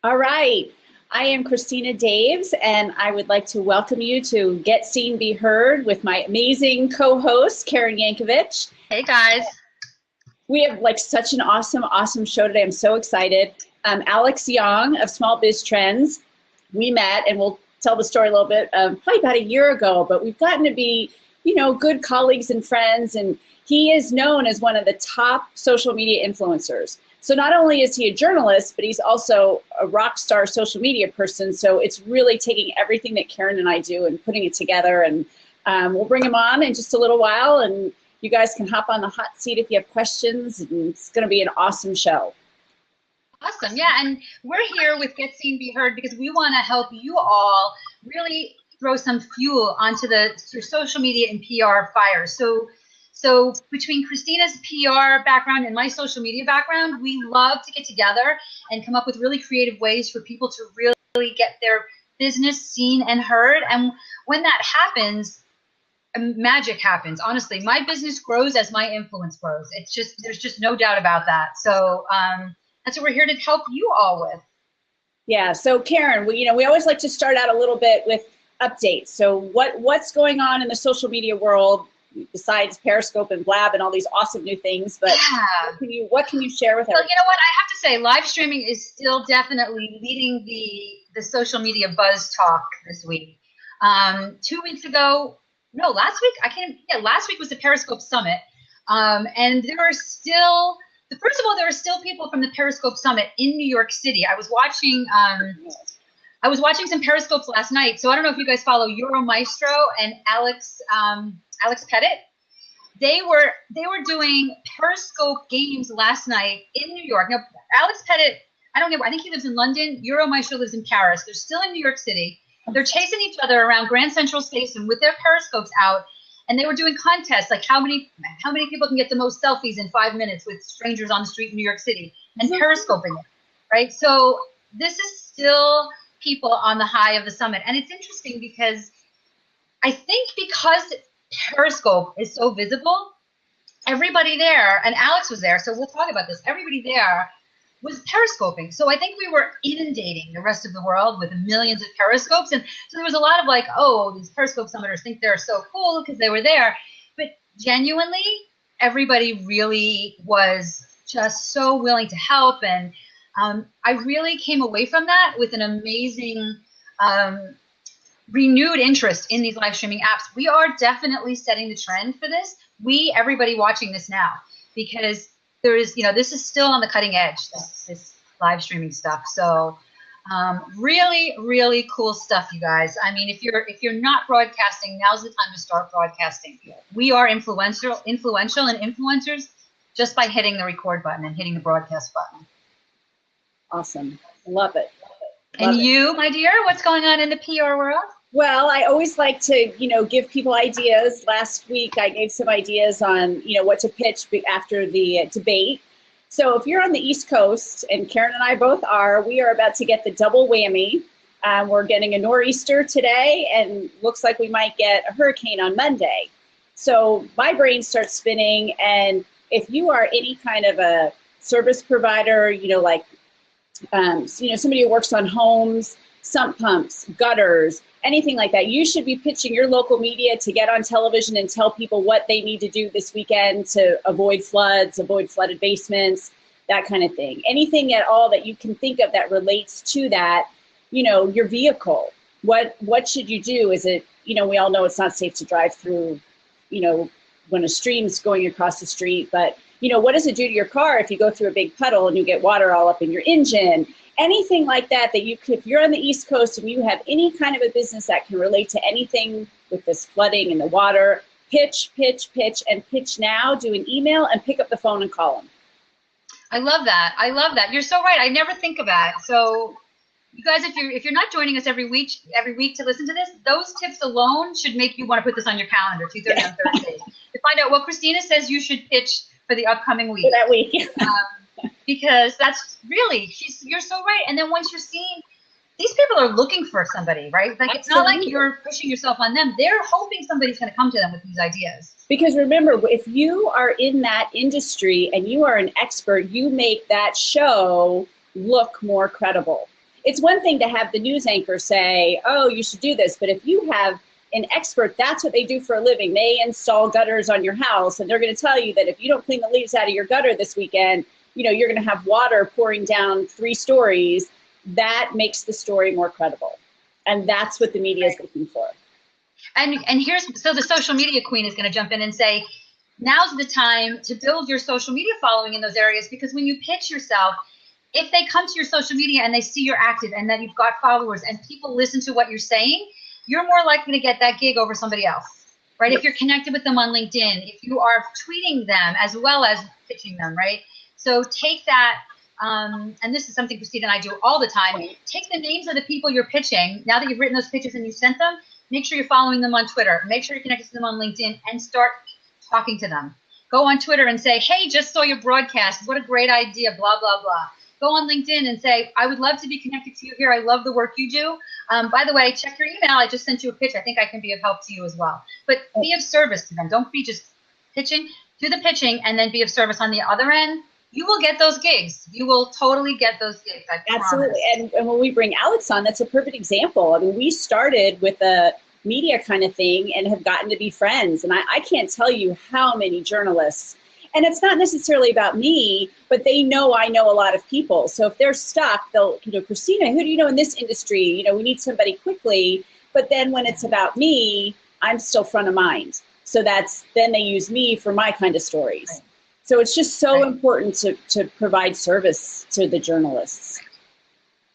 All right. I am Christina Daves, and I would like to welcome you to Get Seen, Be Heard with my amazing co-host, Karen Yankovich. Hey guys. We have such an awesome show today. I'm so excited. Alex Yong of Small Biz Trends. We met, and we'll tell the story a little bit, probably about a year ago, but we've gotten to be, good colleagues and friends, and he is known as one of the top social media influencers. So not only is he a journalist, but he's also a rock star social media person. So it's really taking everything that Karen and I do and putting it together. And we'll bring him on in just a little while, and you guys can hop on the hot seat if you have questions. And it's going to be an awesome show. Awesome. Yeah, and we're here with Get Seen, Be Heard because we want to help you all really throw some fuel onto your social media and PR fire. So between Christina's PR background and my social media background, we love to get together and come up with really creative ways for people to really get their business seen and heard. And when that happens, magic happens. Honestly, my business grows as my influence grows. There's just no doubt about that. So that's what we're here to help you all with. Yeah. So Karen, we always like to start out a little bit with updates. So what's going on in the social media world besides Periscope and Blab and all these awesome new things? But yeah. what can you share with everyone? Well, you know what? I have to say, live streaming is still definitely leading the social media buzz talk this week. 2 weeks ago, no, last week, last week was the Periscope Summit. And there are still, first of all, there are still people from the Periscope Summit in New York City. I was watching some Periscopes last night. So I don't know if you guys follow Euro Maestro and Alex Pettit. They were doing Periscope games last night in New York. Now, Alex Pettit, I think he lives in London. Euro Maestro lives in Paris. They're still in New York City. They're chasing each other around Grand Central Station with their Periscopes out, and they were doing contests like how many people can get the most selfies in 5 minutes with strangers on the street in New York City, and Periscoping it, right? So this is still people on the high of the summit, and it's interesting because I think because Periscope is so visible, everybody there, and Alex was there, so we'll talk about this, everybody there was Periscoping. So I think we were inundating the rest of the world with millions of Periscopes. And so there was a lot of like, oh, these Periscope summiters think they're so cool because they were there. But genuinely, everybody really was just so willing to help. And I really came away from that with an amazing renewed interest in these live streaming apps. We are definitely setting the trend for this. Everybody watching this now, because there is, this is still on the cutting edge, this live streaming stuff. So really, really cool stuff, you guys. I mean, if you're not broadcasting, now's the time to start broadcasting. We are influential and influencers just by hitting the record button and hitting the broadcast button. Awesome. Love it. And you, my dear, what's going on in the PR world? Well, I always like to, give people ideas. Last week, I gave some ideas on, what to pitch after the debate. So if you're on the East Coast, and Karen and I both are, we are about to get the double whammy. We're getting a nor'easter today, and looks like we might get a hurricane on Monday. So my brain starts spinning, and if you are any kind of a service provider, somebody who works on homes, sump pumps, gutters, anything like that, you should be pitching your local media to get on television and tell people what they need to do this weekend to avoid floods, avoid flooded basements, that kind of thing. Anything at all that you can think of that relates to that, your vehicle. What should you do? Is it, we all know it's not safe to drive through, when a stream's going across the street, but, what does it do to your car if you go through a big puddle and you get water all up in your engine? Anything like that if you're on the East Coast and you have any kind of a business that can relate to anything with this flooding and the water, pitch, and pitch now. Do an email and pick up the phone and call them. I love that. You're so right. I never think of that. So you guys, if you're not joining us every week to listen to this, those tips alone should make you want to put this on your calendar, 2:30 on Thursdays, to find out what Christina says you should pitch for the upcoming week. For that week. Because that's really, you're so right. And then once you're seeing, these people are looking for somebody, right? Like, it's not like you're pushing yourself on them. They're hoping somebody's going to come to them with these ideas. Because remember, if you are in that industry and you are an expert, you make that show look more credible. it's one thing to have the news anchor say, oh, you should do this. But if you have an expert, that's what they do for a living. They install gutters on your house, and they're going to tell you that if you don't clean the leaves out of your gutter this weekend, you know, you're going to have water pouring down 3 stories. That makes the story more credible. And that's what the media is looking for. And so the social media queen is going to jump in and say, now's the time to build your social media following in those areas, because when you pitch yourself, if they come to your social media and they see you're active and that you've got followers and people listen to what you're saying, you're more likely to get that gig over somebody else, right? If you're connected with them on LinkedIn, if you are tweeting them as well as pitching them, right? So take that, and this is something Christina and I do all the time. Take the names of the people you're pitching. Now that you've written those pitches and you sent them, make sure you're following them on Twitter. Make sure you're connected to them on LinkedIn and start talking to them. Go on Twitter and say, hey, just saw your broadcast. What a great idea, blah, blah, blah. Go on LinkedIn and say, I would love to be connected to you here. I love the work you do. By the way, check your email. I just sent you a pitch. I think I can be of help to you as well. But be of service to them. Don't be just pitching. Do the pitching and then be of service on the other end. You will get those gigs. You will totally get those gigs. I Absolutely. And when we bring Alex on, that's a perfect example. I mean, we started with a media kind of thing and have gotten to be friends. And I can't tell you how many journalists, and it's not necessarily about me, but they know I know a lot of people. So if they're stuck, they'll, you know, Christina, who do you know in this industry? You know, we need somebody quickly. But then when it's about me, I'm still front of mind. So then they use me for my kind of stories. Right. So it's just so important to provide service to the journalists.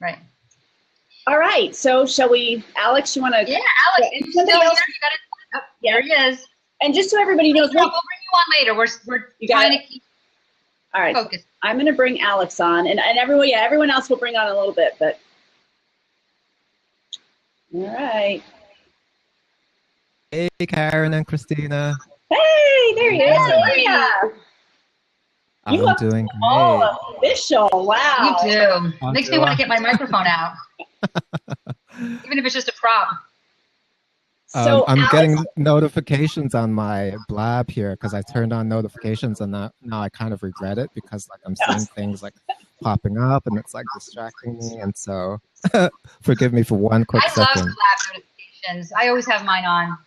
Right. All right. So shall we, Alex, you want to? Yeah, Alex, it's still here. You got it. Oh, there he is. And just so everybody knows, we'll bring you on later. We're trying to keep all right. focused. I'm going to bring Alex on, and everyone else will bring on a little bit, but all right. Hey, Karen and Christina. Hey, there he is. Yeah. I'm doing great. Oh, official. Wow. You do. Makes me want to get my microphone out. Even if it's just a prop. So I'm Alex, getting notifications on my blab here because I turned on notifications, and now I kind of regret it because like I'm seeing things like popping up and it's like distracting me. And so forgive me for one quick second. I love blab notifications. I always have mine on.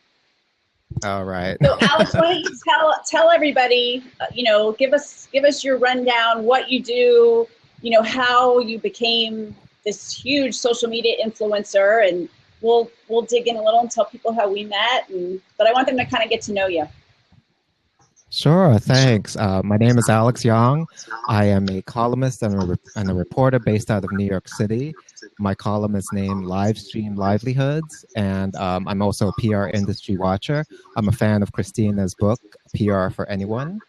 All right. So Alex, why don't you tell everybody, you know, give us your rundown, what you do, you know, how you became this huge social media influencer, and we'll dig in a little and tell people how we met. But I want them to kind of get to know you. Sure, thanks. My name is Alex Yong. I am a columnist and a reporter based out of New York City. My column is named Livestream Livelihoods, and I'm also a PR industry watcher. I'm a fan of Christina's book, PR for Anyone.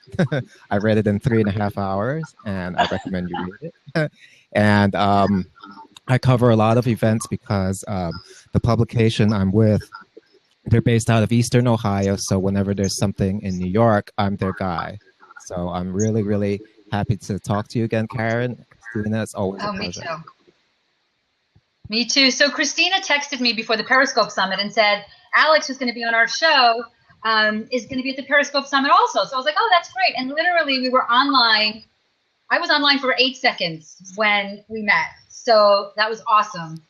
I read it in 3.5 hours, and I recommend you read it. And I cover a lot of events because the publication I'm with, they're based out of Eastern Ohio, so whenever there's something in New York, I'm their guy. So I'm really, really happy to talk to you again, Karen. Christina, it's always a pleasure. Me too. Me too. So Christina texted me before the Periscope Summit and said, Alex, who's going to be on our show, is going to be at the Periscope Summit also. So I was like, oh, that's great. And literally we were online. I was online for 8 seconds when we met. So that was awesome.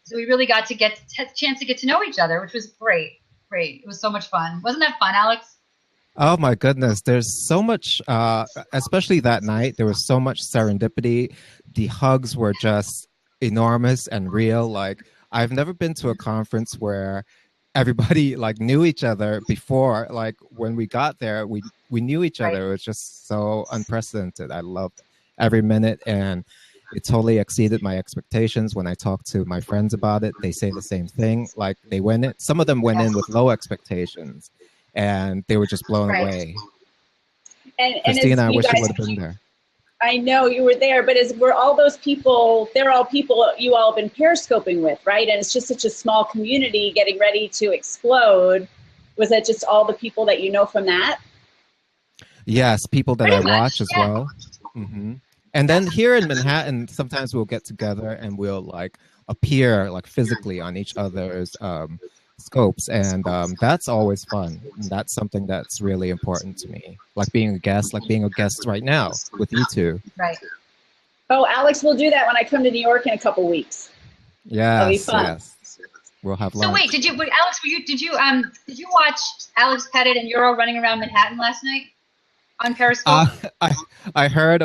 So we really got to get a chance to get to know each other, which was great. Great. It was so much fun. Wasn't that fun, Alex? Oh my goodness. There's so much, especially that night, there was so much serendipity. The hugs were just enormous and real. Like, I've never been to a conference where everybody like knew each other before. Like when we got there, we knew each other. It was just so unprecedented. I loved every minute, and it totally exceeded my expectations. When I talk to my friends about it, they say the same thing. Like they went in, some of them went in with low expectations, and they were just blown away. And Christina, I wish you would have been there. I know you were there, but were all those people, they're all people you all have been periscoping with, right? And it's just such a small community getting ready to explode. Was that just all the people that you know from that? Yes, people that I watch as well. Mm-hmm. And then here in Manhattan, sometimes we'll get together and we'll like appear like physically on each other's scopes, and that's always fun. And that's something that's really important to me, like being a guest right now with you two. Right. Oh, Alex, we'll do that when I come to New York in a couple weeks. That'll be Yes, fun. yes. We'll have So lunch. wait, Alex, did you watch Alex Pettit and Euro running around Manhattan last night on Periscope? I heard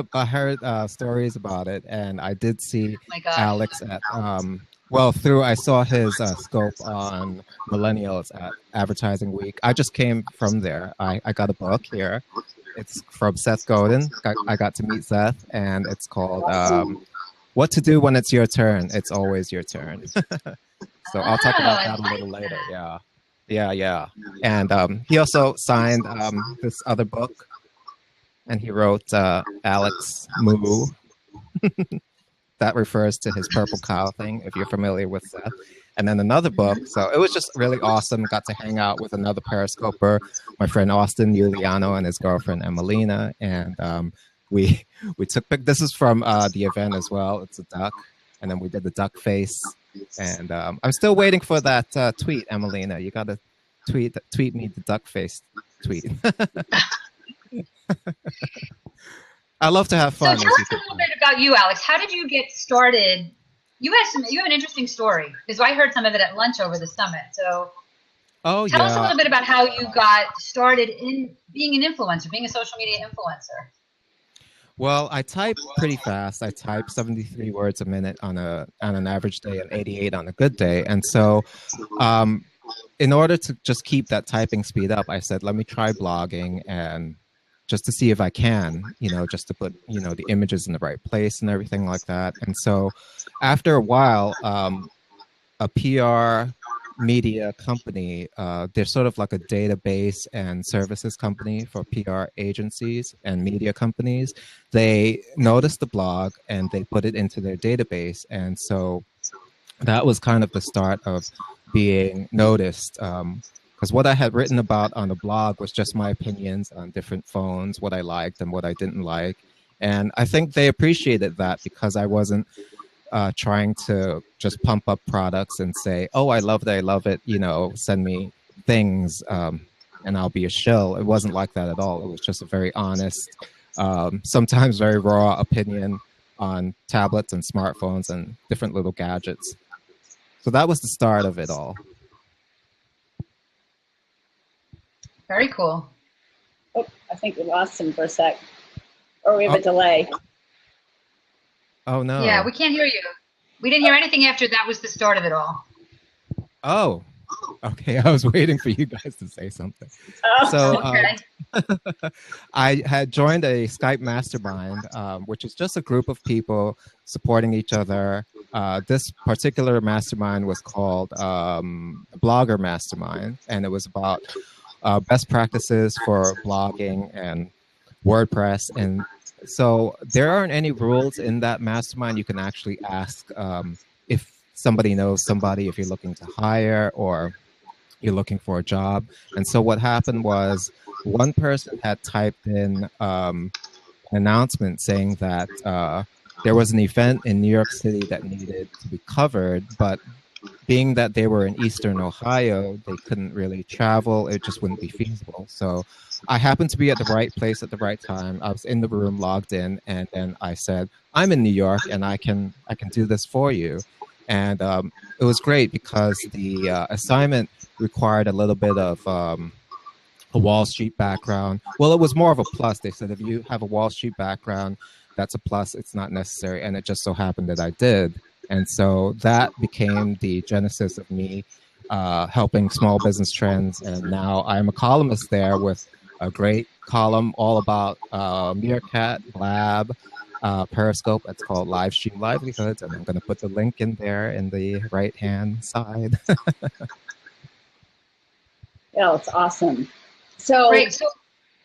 stories about it, and I did see Oh my gosh. Alex at I saw his scope on Millennials at Advertising Week. I just came from there. I got a book here. It's from Seth Godin. I got to meet Seth, and it's called What to Do When It's Your Turn. It's Always Your Turn. So I'll talk about that a little later. Yeah. And he also signed this other book, and he wrote Alex Moo. That refers to his purple cow thing, if you're familiar with Seth. And then another book. So it was just really awesome. Got to hang out with another Periscoper, my friend Austin Giuliano and his girlfriend Emelina. And we took pic. This is from the event as well. It's a duck. And then we did the duck face. And I'm still waiting for that tweet, Emelina. You got to tweet me the duck face tweet. I love to have fun. So tell us a little bit about you, Alex. How did you get started? You have an interesting story, because I heard some of it at lunch over the summit. So tell us a little bit about how you got started in being an influencer, being a social media influencer. Well, I type pretty fast. I type 73 words a minute on an average day and 88 on a good day. And so in order to just keep that typing speed up, I said, let me try blogging, and just to see if I can, just to put, the images in the right place and everything like that. And so after a while, a PR media company, they're sort of like a database and services company for PR agencies and media companies. They noticed the blog and they put it into their database. And so that was kind of the start of being noticed. Because what I had written about on the blog was just my opinions on different phones, what I liked and what I didn't like. And I think they appreciated that, because I wasn't trying to just pump up products and say, oh, I love it, send me things and I'll be a shill. It wasn't like that at all. It was just a very honest, sometimes very raw opinion on tablets and smartphones and different little gadgets. So that was the start of it all. Very cool. Oh, I think we lost him for a sec. Or we have a delay. Oh, no. Yeah, we can't hear you. We didn't hear anything after that was the start of it all. Oh, okay. I was waiting for you guys to say something. Oh. So Okay. I had joined a Skype mastermind, which is just a group of people supporting each other. This particular mastermind was called Blogger Mastermind, and it was about best practices for blogging and WordPress. And so there aren't any rules in that mastermind. You can actually ask if somebody knows somebody, if you're looking to hire or you're looking for a job. And so what happened was one person had typed in an announcement saying that there was an event in New York City that needed to be covered, but being that they were in Eastern Ohio, they couldn't really travel. It just wouldn't be feasible. So I happened to be at the right place at the right time. I was in the room, logged in, and then I said, I'm in New York and I can do this for you. And it was great because the assignment required a little bit of a Wall Street background. Well, it was more of a plus. They said if you have a Wall Street background, that's a plus. It's not necessary. And it just so happened that I did. And so that became the genesis of me helping Small Business Trends. And now I'm a columnist there with a great column all about Meerkat, Blab, Periscope. It's called Live Stream Livelihoods. And I'm going to put the link in there in the right-hand side. Yeah, it's awesome. So, Great.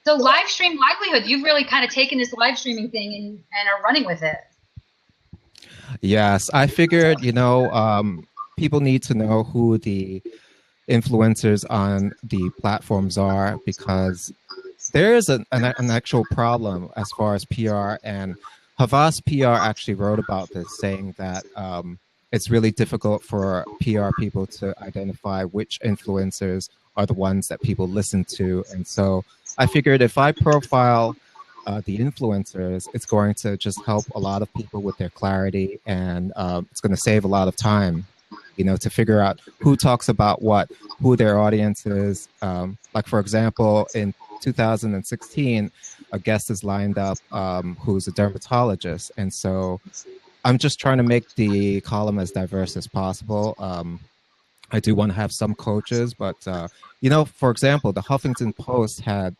So live stream livelihood, you've really kind of taken this live streaming thing and are running with it. Yes, I figured, people need to know who the influencers on the platforms are, because there is an actual problem as far as PR, and Havas PR actually wrote about this, saying that it's really difficult for PR people to identify which influencers are the ones that people listen to. And so I figured if I profile the influencers, it's going to just help a lot of people with their clarity, and it's going to save a lot of time, to figure out who talks about what, who their audience is. Like, for example, in 2016, a guest is lined up who's a dermatologist. And so I'm just trying to make the column as diverse as possible. I do want to have some coaches, but, for example, the Huffington Post had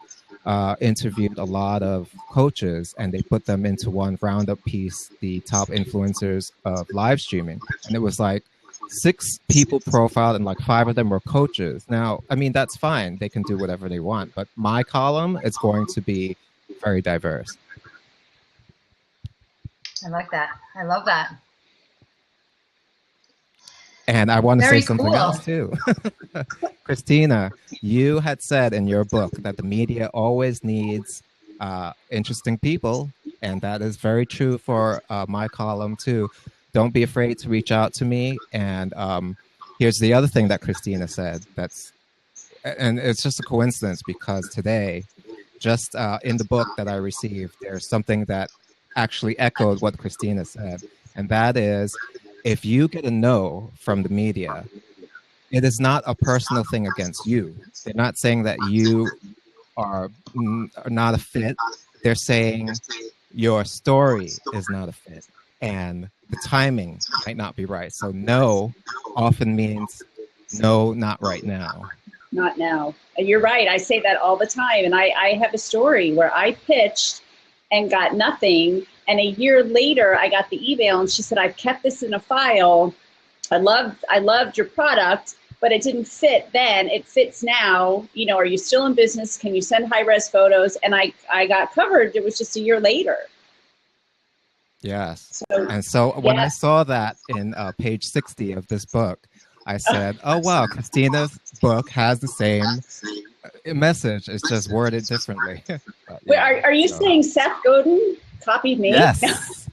interviewed a lot of coaches, and they put them into one roundup piece, the top influencers of live streaming. And it was like 6 people profiled, and like 5 of them were coaches. Now, I mean, that's fine. They can do whatever they want. But my column is going to be very diverse. I like that. I love that. And I want to say Very something cool. else too. Christina, you had said in your book that the media always needs interesting people. And that is very true for my column too. Don't be afraid to reach out to me. And here's the other thing that Christina said. And it's just a coincidence, because today, just in the book that I received, there's something that actually echoed what Christina said. And that is, if you get a no from the media, it is not a personal thing against you. They're not saying that you are not a fit. They're saying your story is not a fit, and the timing might not be right. So no often means no, not right now. Not now. You're right. I say that all the time. And I have a story where I pitched and got nothing. And a year later, I got the email, and she said, I've kept this in a file. I loved your product, but it didn't fit then. It fits now. Are you still in business? Can you send high-res photos? And I got covered. It was just a year later. Yes. So when I saw that in page 60 of this book, I said, oh, wow, Christina's book has the same message. It's just worded differently. But, wait, are you saying Seth Godin copied me? Yes.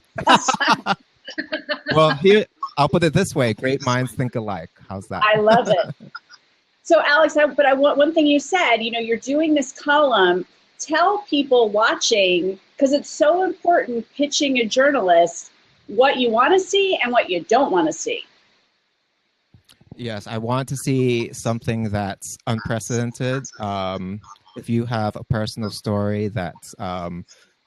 Well, here, I'll put it this way. Great minds think alike. How's that? I love it. So, Alex, I want one thing you said, you're doing this column. Tell people watching, because it's so important, pitching a journalist, what you want to see and what you don't want to see. Yes, I want to see something that's unprecedented. If you have a personal story that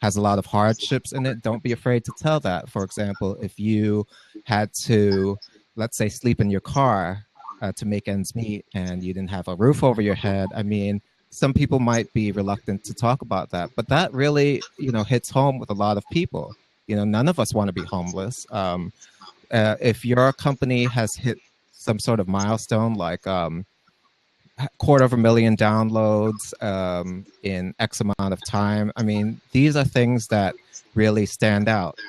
has a lot of hardships in it, don't be afraid to tell that. For example, if you had to, let's say, sleep in your car to make ends meet, and you didn't have a roof over your head, I mean, some people might be reluctant to talk about that, but that really, hits home with a lot of people. None of us want to be homeless. If your company has hit some sort of milestone, like 250,000 downloads in X amount of time, I mean, these are things that really stand out.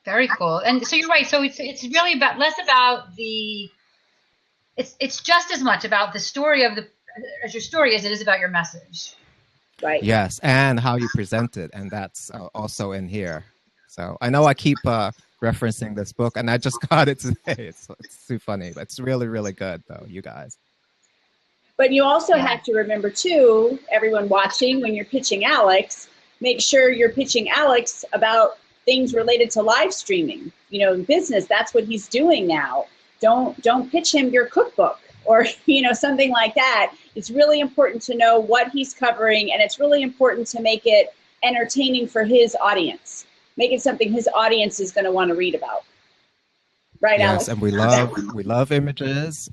Very cool. And so you're right. So it's really less about it's just as much about the story as your story as it is about your message. Right. Yes, and how you present it, and that's also in here. So I know I keep referencing this book, and I just got it today. It's too funny, but it's really, really good, though, you guys. But you also have to remember, too, everyone watching, when you're pitching Alex, make sure you're pitching Alex about things related to live streaming. Business, that's what he's doing now. Don't pitch him your cookbook or, something like that. It's really important to know what he's covering, and it's really important to make it entertaining for his audience. Make it something his audience is going to want to read about. Right, yes, Alex? And we love images.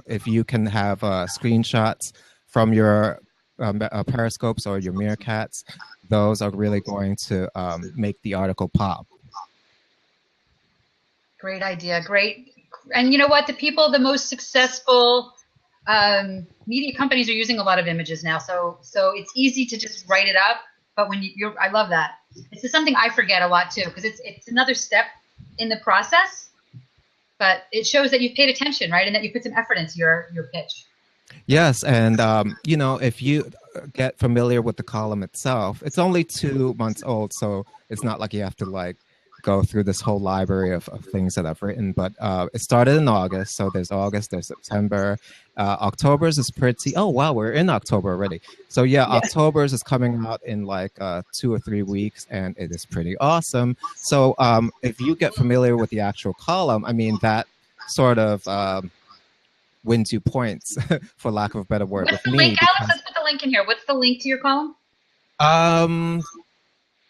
If you can have screenshots from your periscopes or your meerkats, those are really going to make the article pop. Great idea. Great. And you know what? The most successful media companies are using a lot of images now. So it's easy to just write it up. But I love that. It's just something I forget a lot too, because it's another step in the process. But it shows that you've paid attention, right? And that you put some effort into your pitch. Yes, and if you get familiar with the column itself, it's only 2 months old, so it's not like you have to go through this whole library of things that I've written. But it started in August, so there's August, there's September. October's is pretty. Oh wow, we're in October already. So yeah, October's is coming out in like 2 or 3 weeks, and it is pretty awesome. So if you get familiar with the actual column, I mean that sort of wins you points, for lack of a better word. What's the link, Alex? Let's put the link in here. What's the link to your column?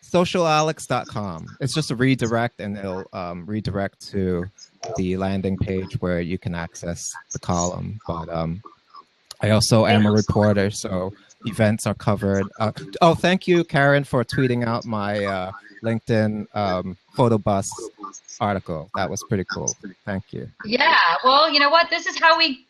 Socialalex.com. It's just a redirect, and it'll redirect to the landing page where you can access the column. But I also am a reporter, so events are covered. Oh, thank you, Karen, for tweeting out my LinkedIn photo bus article. That was pretty cool. Thank you. Yeah. Well, you know what? This is how we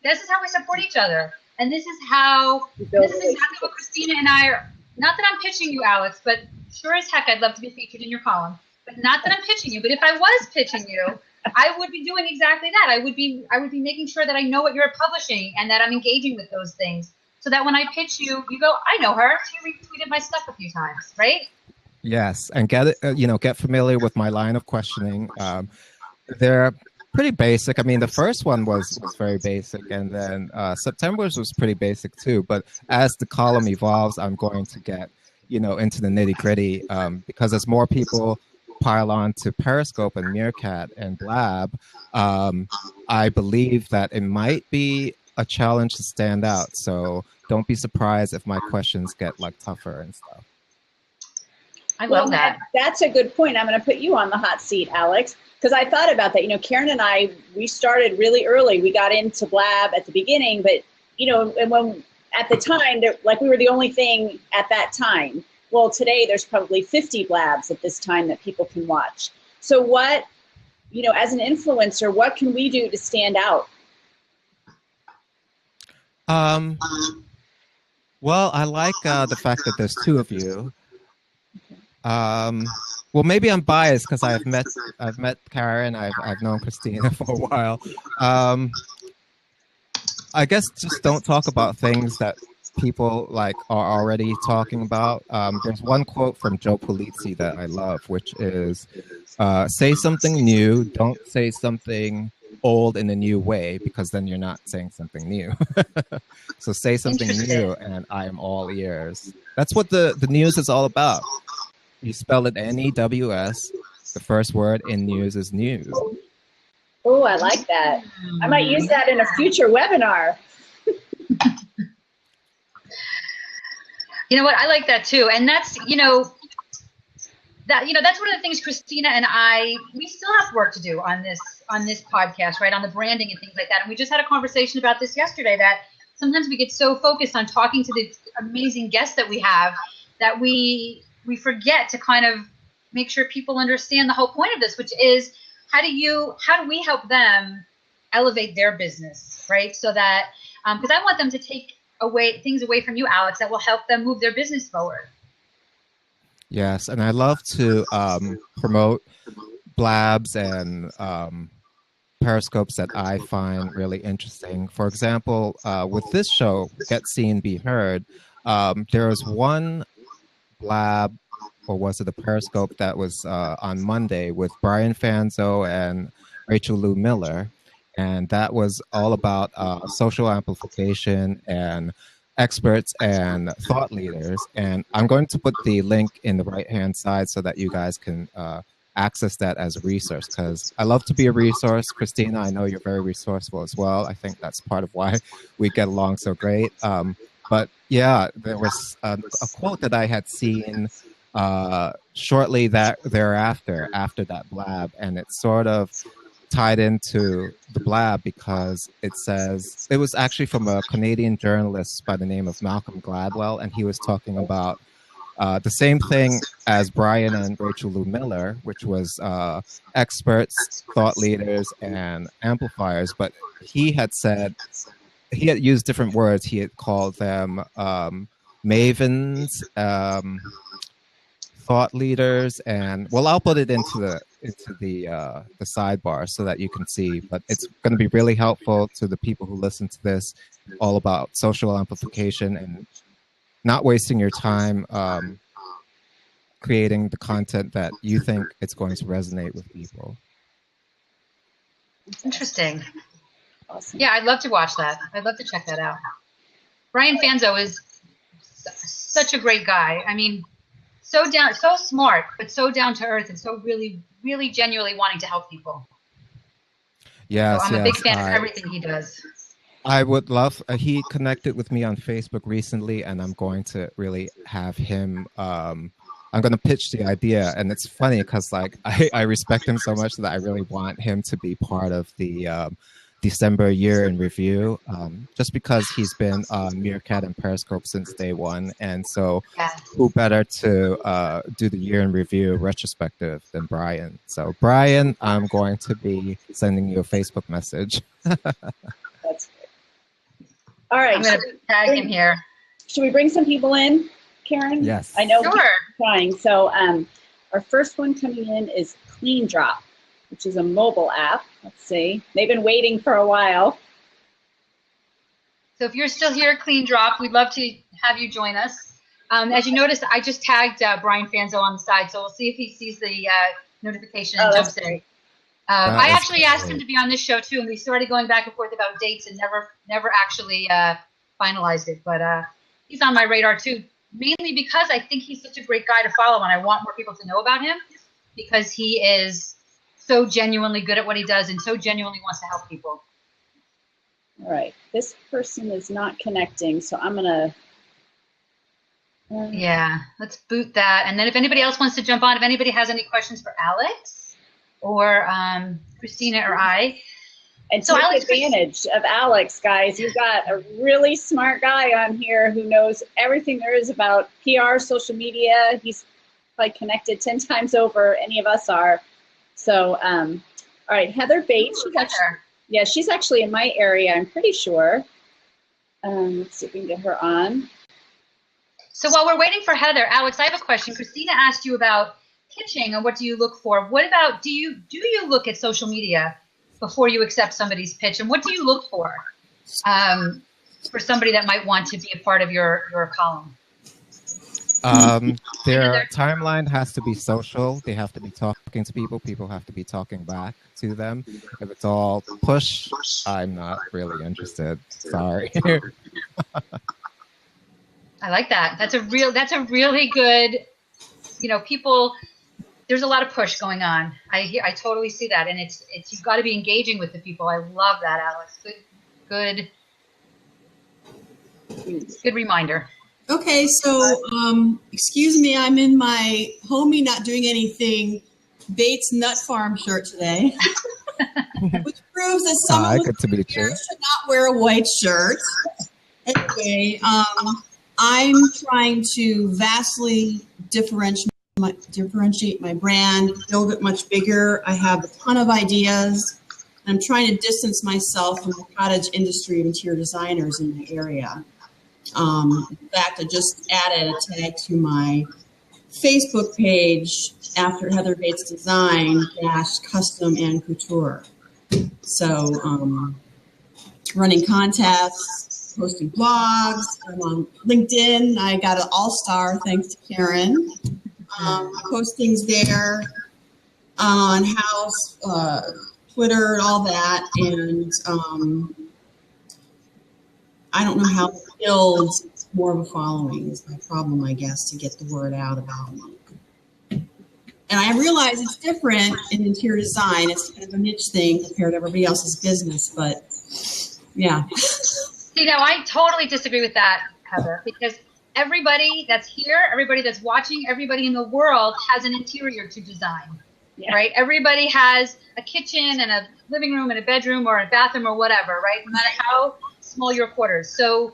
support each other, and this is exactly what Christina and I are. Not that I'm pitching you, Alex, but sure as heck, I'd love to be featured in your column. But not that I'm pitching you. But if I was pitching you, I would be doing exactly that. I would be making sure that I know what you're publishing and that I'm engaging with those things, so that when I pitch you, you go, I know her. She retweeted my stuff a few times, right? Yes, and get familiar with my line of questioning. They're pretty basic. I mean, the first one was very basic, and then September's was pretty basic too. But as the column evolves, I'm going to get into the nitty gritty, because as more people pile on to Periscope and Meerkat and Blab, I believe that it might be a challenge to stand out. So don't be surprised if my questions get like tougher and stuff. I love that. That's a good point. I'm going to put you on the hot seat, Alex, because I thought about that. Karen and I, we started really early. We got into Blab at the beginning, but and when at the time, we were the only thing at that time. Well, today there's probably 50 Blabs at this time that people can watch. So what, as an influencer, what can we do to stand out? Well, I like the fact that there's 2 of you. Well, maybe I'm biased because I've met Karen. I've known Christina for a while. I guess just don't talk about things that people are already talking about. There's one quote from Joe Pulizzi that I love, which is, say something new, don't say something old in a new way, because then you're not saying something new. So say something new, and I am all ears. That's what the news is all about. You spell it N-E-W-S. The first word in news is news. Oh, I like that. I might use that in a future webinar. You know what? I like that too. And that's, that's one of the things Christina and we still have work to do on this podcast, right? On the branding and things like that. And we just had a conversation about this yesterday, that sometimes we get so focused on talking to the amazing guests that we have that we forget to kind of make sure people understand the whole point of this, which is how do we help them elevate their business, right? So that, because I want them to take things away from you, Alex, that will help them move their business forward. Yes, and I love to promote blabs and periscopes that I find really interesting. For example, with this show, Get Seen, Be Heard, there was one blab, or was it a periscope, that was on Monday with Brian Fanzo and Rachel Lou Miller, and that was all about social amplification and experts and thought leaders. And I'm going to put the link in the right hand side so that you guys can access that as a resource, because I love to be a resource. Christina, I know you're very resourceful as well. I think that's part of why we get along so great. But yeah, there was a quote that I had seen shortly thereafter, after that blab, and it sort of tied into the blab, because it says, it was actually from a Canadian journalist by the name of Malcolm Gladwell, and he was talking about the same thing as Brian and Rachel Lou Miller, which was experts, thought leaders, and amplifiers. But he had used different words. He had called them mavens, thought leaders, and well, I'll put it into the sidebar so that you can see. But it's going to be really helpful to the people who listen to this, all about social amplification and not wasting your time creating the content that you think it's going to resonate with people. Interesting. Awesome. Yeah, I'd love to watch that. I'd love to check that out. Brian Fanzo is such a great guy. I mean, so smart, but so down to earth and so really, really genuinely wanting to help people. Yes, so I'm a big fan of everything he does. I would love, he connected with me on Facebook recently, and I'm going to really have him, I'm going to pitch the idea. And it's funny because like I respect him so much that I really want him to be part of the December year in review, just because he's been on Meerkat and Periscope since day one. And so who better to do the year in review retrospective than Brian? So Brian, I'm going to be sending you a Facebook message. That's great. All right. I'm going to tag him here. Should we bring some people in, Karen? Yes. I know sure. we're trying. So our first one coming in is Clean Drop, which is a mobile app. Let's see. They've been waiting for a while. So if you're still here, Clean Drop, we'd love to have you join us. As you noticed, I just tagged Brian Fanzo on the side, so we'll see if he sees the notification and jumps in. I actually asked him to be on this show too, and we started going back and forth about dates and never actually finalized it. But he's on my radar too, mainly because I think he's such a great guy to follow, and I want more people to know about him because he is so genuinely good at what he does and so genuinely wants to help people. All right, this person is not connecting, so I'm gonna. Yeah, let's boot that, and then if anybody else wants to jump on, if anybody has any questions for Alex or Christina or I. And so take advantage of Alex, guys. You've got a really smart guy on here who knows everything there is about PR, social media. He's like connected 10 times over any of us are. So, all right, Heather Bates. She's actually in my area, I'm pretty sure. Let's see if we can get her on. So while we're waiting for Heather, Alex, I have a question. Christina asked you about pitching and what do you look for? What about, do you look at social media before you accept somebody's pitch? And what do you look for somebody that might want to be a part of your column? Their timeline has to be social. They have to be talking to people. People have to be talking back to them. If it's all push, I'm not really interested. Sorry. I like that. That's a really good, people, there's a lot of push going on. I totally see that. And it's you've got to be engaging with the people. I love that, Alex. Good reminder. Okay, so excuse me, I'm in my homey not doing anything Bates Nut Farm shirt today, which proves that someone should not wear a white shirt. Anyway, I'm trying to vastly differentiate my brand, build it much bigger. I have a ton of ideas. I'm trying to distance myself from the cottage industry of interior designers in my area. In fact, I just added a tag to my Facebook page after Heather Bates Design _custom and couture. So running contests, posting blogs, I'm on LinkedIn. I got an all-star thanks to Karen. Postings there on House, Twitter, and all that. And I don't know how to build more of a following is my problem, I guess, to get the word out about me. And I realize it's different in interior design. It's kind of a niche thing compared to everybody else's business, but yeah. I totally disagree with that, Heather, because everybody that's here, everybody that's watching, everybody in the world has an interior to design, right? Everybody has a kitchen and a living room and a bedroom or a bathroom or whatever, right? No matter how small your quarters. So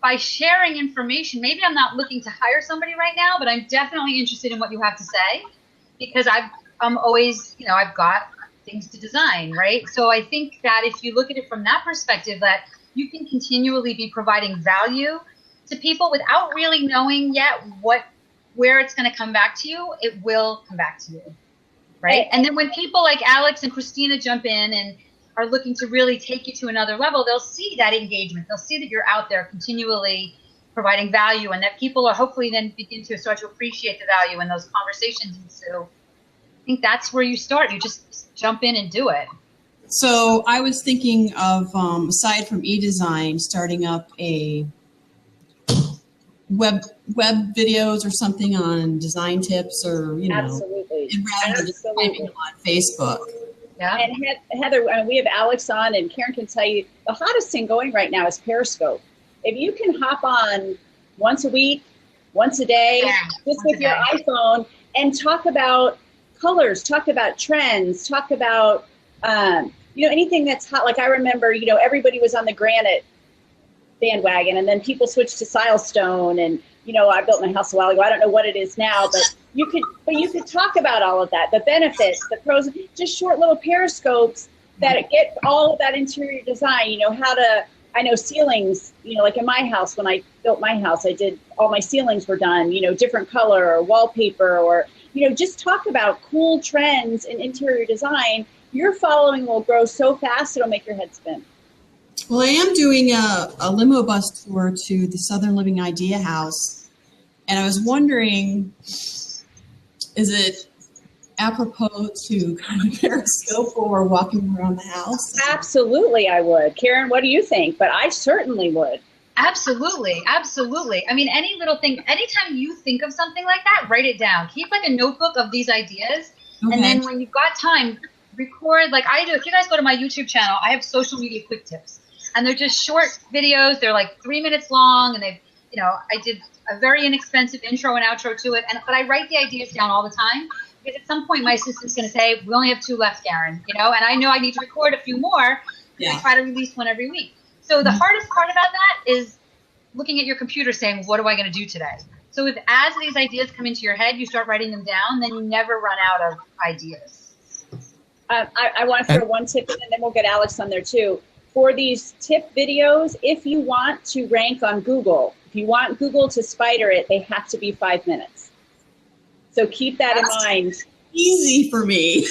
by sharing information, maybe I'm not looking to hire somebody right now, but I'm definitely interested in what you have to say because I'm always, I've got things to design, right? So I think that if you look at it from that perspective, that you can continually be providing value to people without really knowing yet where it's going to come back to you, it will come back to you, right? And then when people like Alex and Christina jump in and are looking to really take you to another level, they'll see that engagement. They'll see that you're out there continually providing value, and that people are hopefully then begin to start to appreciate the value in those conversations. And so I think that's where you start. You just jump in and do it. So I was thinking of, aside from e-design, starting up a web videos or something on design tips, or, you know, Absolutely. and rather than just typing on Facebook. Yeah. And Heather, I mean, we have Alex on, and Karen can tell you the hottest thing going right now is Periscope. If you can hop on once a week, once a day, just with your iPhone, and talk about colors, talk about trends, talk about, you know, anything that's hot. Like I remember, you know, everybody was on the granite bandwagon, and then people switched to silestone, and, you know, I built my house a while ago. I don't know what it is now, but you could talk about all of that, the benefits, the pros, just short little periscopes that get all of that interior design, you know, how to, I know ceilings, you know, like in my house, when I built my house, I did, all my ceilings were done, you know, different color or wallpaper, or, you know, just talk about cool trends in interior design. Your following will grow so fast, it'll make your head spin. Well, I am doing a limo bus tour to the Southern Living Idea House, and I was wondering, is it apropos to kind of Periscope or walking around the house? Absolutely, I would. Karen, what do you think? But I certainly would. Absolutely. Absolutely. I mean, any little thing, anytime you think of something like that, write it down. Keep like a notebook of these ideas. Okay. And then when you've got time, record like I do. If you guys go to my YouTube channel, I have social media quick tips. And they're just short videos. They're like 3 minutes long. And they've, you know, I did a very inexpensive intro and outro to it. But I write the ideas down all the time. Because at some point my assistant's going to say, we only have 2 left, Karen, you know, and I know I need to record a few more. Yeah. I try to release one every week. So the hardest part about that is looking at your computer saying, what am I going to do today? So if as these ideas come into your head, you start writing them down, then you never run out of ideas. I want to throw one tip in, and then we'll get Alex on there too. For these tip videos, if you want to rank on Google, if you want Google to spider it, they have to be 5 minutes. So keep that in mind. Easy for me.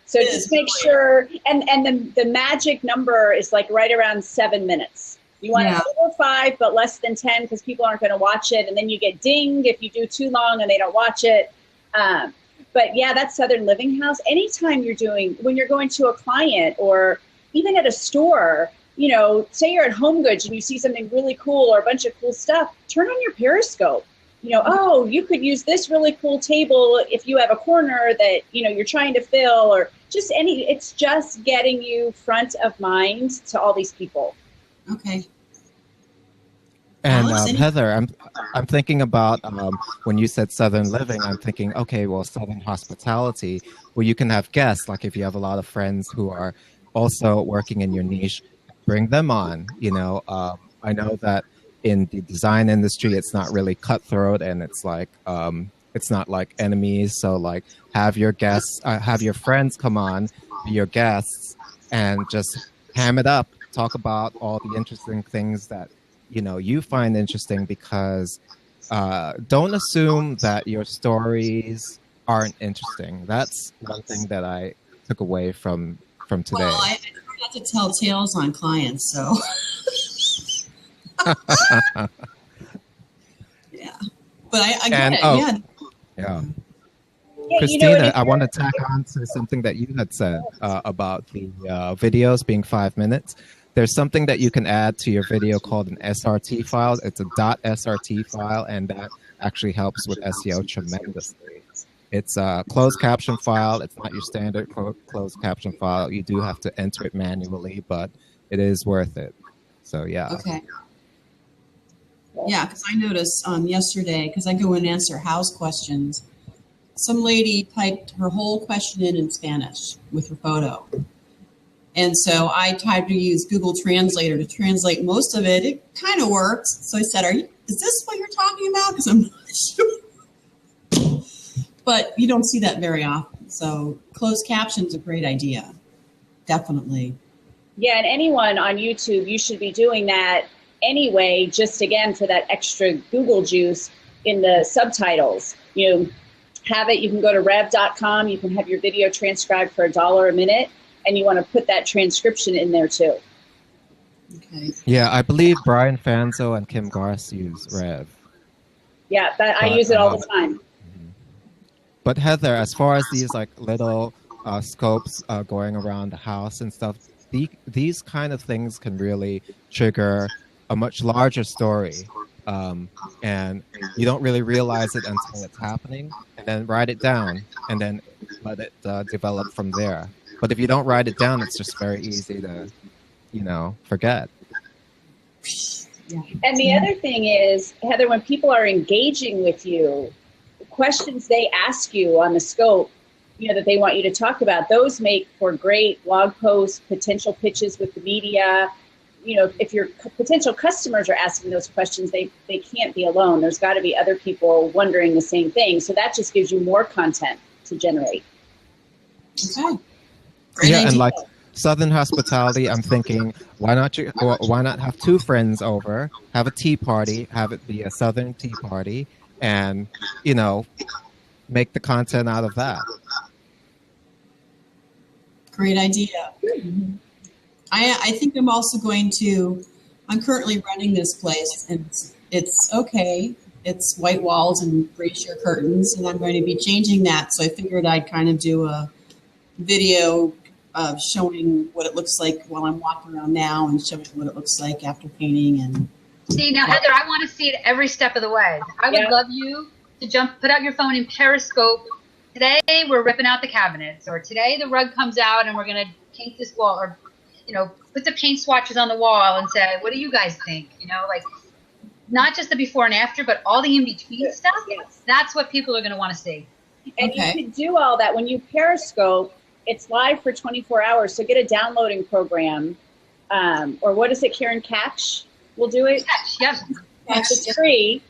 So just make sure, and the magic number is like right around 7 minutes. You want it over 5, but less than 10, because people aren't going to watch it, and then you get dinged if you do too long and they don't watch it. But yeah, that's Southern Living House. Anytime you're doing, when you're going to a client or even at a store, you know, say you're at Home Goods and you see something really cool or a bunch of cool stuff, turn on your Periscope. You know, oh, you could use this really cool table if you have a corner that, you know, you're trying to fill, or just it's just getting you front of mind to all these people. Okay. And Heather, I'm thinking about when you said Southern Living, I'm thinking, okay, well, Southern hospitality, where you can have guests, like if you have a lot of friends who are also working in your niche, bring them on. You know, I know that in the design industry, it's not really cutthroat, and it's like it's not like enemies. So like have your guests, have your friends come on, be your guests, and just ham it up. Talk about all the interesting things that, you know, you find interesting, because don't assume that your stories aren't interesting. That's one thing that I took away from today. Well, I try not to tell tales on clients, so. Yeah, but I get it. Yeah. Christina, you know, I want to tack on to something that you had said about the videos being 5 minutes. There's something that you can add to your video called an SRT file. It's a .srt file, and that actually helps with SEO tremendously. It's a closed caption file. It's not your standard closed caption file. You do have to enter it manually, but it is worth it. So, yeah. Okay. Yeah, because I noticed yesterday, because I go and answer house questions, some lady typed her whole question in Spanish with her photo. And so I tried to use Google Translator to translate most of it. It kind of worked. So I said, is this what you're talking about? Because I'm not sure. But you don't see that very often. So closed caption's a great idea. Definitely. Yeah, and anyone on YouTube, you should be doing that anyway, just again for that extra Google juice in the subtitles. You have it, you can go to rev.com, you can have your video transcribed for $1 a minute, and you want to put that transcription in there too. Okay. Yeah, I believe Brian Fanzo and Kim Garth use Rev. Yeah, I But, use it all the time. But Heather, as far as these like little scopes going around the house and stuff, these kind of things can really trigger a much larger story. And you don't really realize it until it's happening, and then write it down, and then let it develop from there. But if you don't write it down, it's just very easy to, forget. Yeah. And the other thing is, Heather, when people are engaging with you, questions they ask you on the scope, that they want you to talk about, those make for great blog posts, potential pitches with the media. If your potential customers are asking those questions, they can't be alone. There's got to be other people wondering the same thing. So that just gives you more content to generate. Okay. Great idea. And like Southern hospitality, I'm thinking, why not have two friends over, have a tea party, have it be a Southern tea party, and make the content out of that. Great idea. I think I'm also I'm currently running this place, and it's okay. It's white walls and brazier curtains, and I'm going to be changing that. So I figured I'd kind of do a video of showing what it looks like while I'm walking around now, and showing what it looks like after painting. And see, now Heather, I want to see it every step of the way. I would love you to put out your phone in Periscope. Today we're ripping out the cabinets, or today the rug comes out and we're going to paint this wall, or put the paint swatches on the wall and say, what do you guys think? Like not just the before and after, but all the in-between stuff. Yes. That's what people are going to want to see. And you can do all that when you Periscope. It's live for 24 hours, so get a downloading program, or what is it, Karen? Catch will do it. Catch, yep. It's free.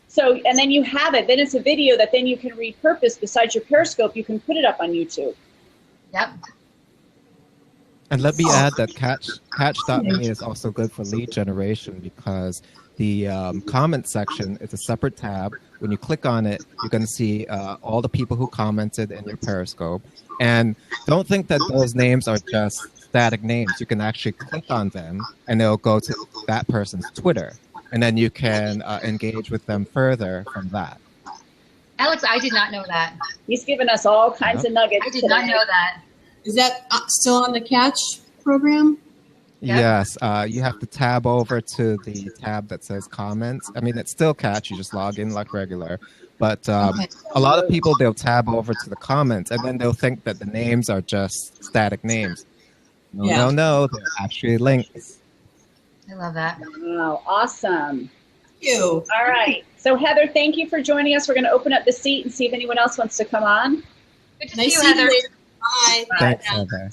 So, and then you have it. Then it's a video that then you can repurpose. Besides your Periscope, you can put it up on YouTube. Yep. And let me add that Catch.me is also good for lead generation, because the comment section is a separate tab. When you click on it, you're going to see all the people who commented in your Periscope. And don't think that those names are just static names. You can actually click on them, and they'll go to that person's Twitter. And then you can engage with them further from that. Alex, I did not know that. He's given us all kinds of nuggets. I did not know that. Is that still on the Catch program? Yep. Yes, you have to tab over to the tab that says comments. I mean, it's still Catch. You just log in like regular. But a lot of people, they'll tab over to the comments, and then they'll think that the names are just static names. No, they're actually links. I love that. Wow, awesome. Thank you. All right. So, Heather, thank you for joining us. We're going to open up the seat and see if anyone else wants to come on. Good to Nice see you, seeing Heather. you. Bye. Thanks, Heather.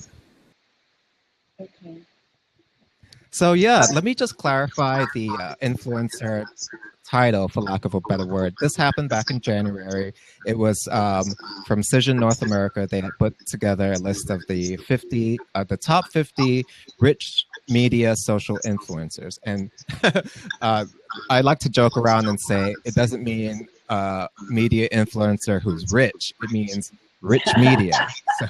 Okay. So yeah, let me just clarify the influencer title, for lack of a better word. This happened back in January. It was from Cision North America. They had put together a list of the top 50 rich media social influencers. And I like to joke around and say it doesn't mean media influencer who's rich. It means rich media.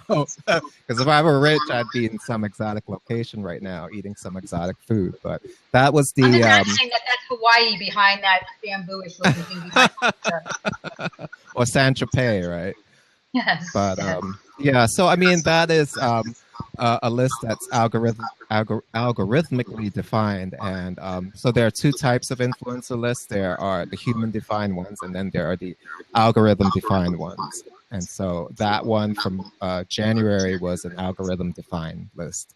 So, because if I were rich, I'd be in some exotic location right now, eating some exotic food. But that was the. I'm imagining that's Hawaii behind that bamboo-ish looking thing behind the or San Tropez, right? Yes. But yeah, so I mean that is a list that's algorithmically defined, and so there are two types of influencer lists. There are the human-defined ones, and then there are the algorithm-defined ones. And so that one from January was an algorithm-defined list,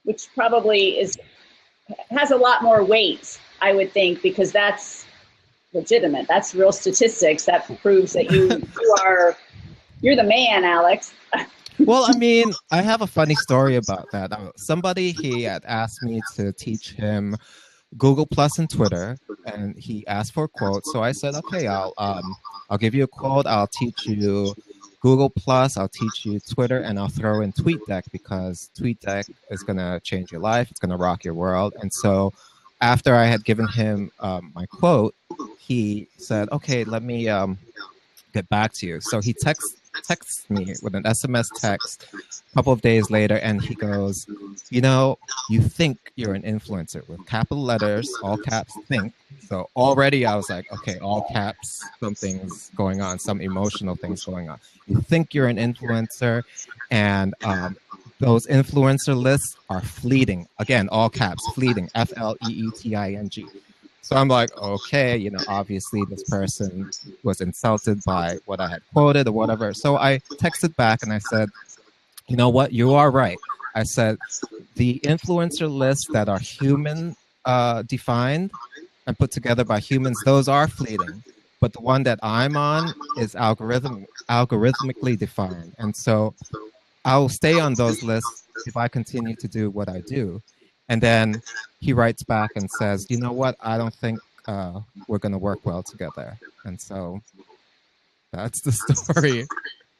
which probably has a lot more weight, I would think, because that's legitimate. That's real statistics. That proves that you're the man, Alex. Well, I mean, I have a funny story about that. Somebody, he had asked me to teach him Google Plus and Twitter, and he asked for a quote. So I said, okay, I'll give you a quote. I'll teach you Google Plus. I'll teach you Twitter, and I'll throw in TweetDeck, because TweetDeck is going to change your life. It's going to rock your world. And so after I had given him my quote, he said, okay, let me get back to you. So he texts me with an SMS text a couple of days later, and he goes, you know, you think you're an influencer with capital letters, all caps, think. So already I was like, okay, all caps, something's going on, some emotional things going on. You think you're an influencer, and those influencer lists are fleeting. Again, all caps, fleeting, F-L-E-E-T-I-N-G. So I'm like, okay, you know, obviously this person was insulted by what I had quoted or whatever. So I texted back and I said, you know what, you are right. I said, the influencer lists that are human defined and put together by humans, those are fleeting. But the one that I'm on is algorithmically defined. And so I'll stay on those lists if I continue to do what I do. And then he writes back and says, you know what, I don't think we're going to work well together. And so that's the story.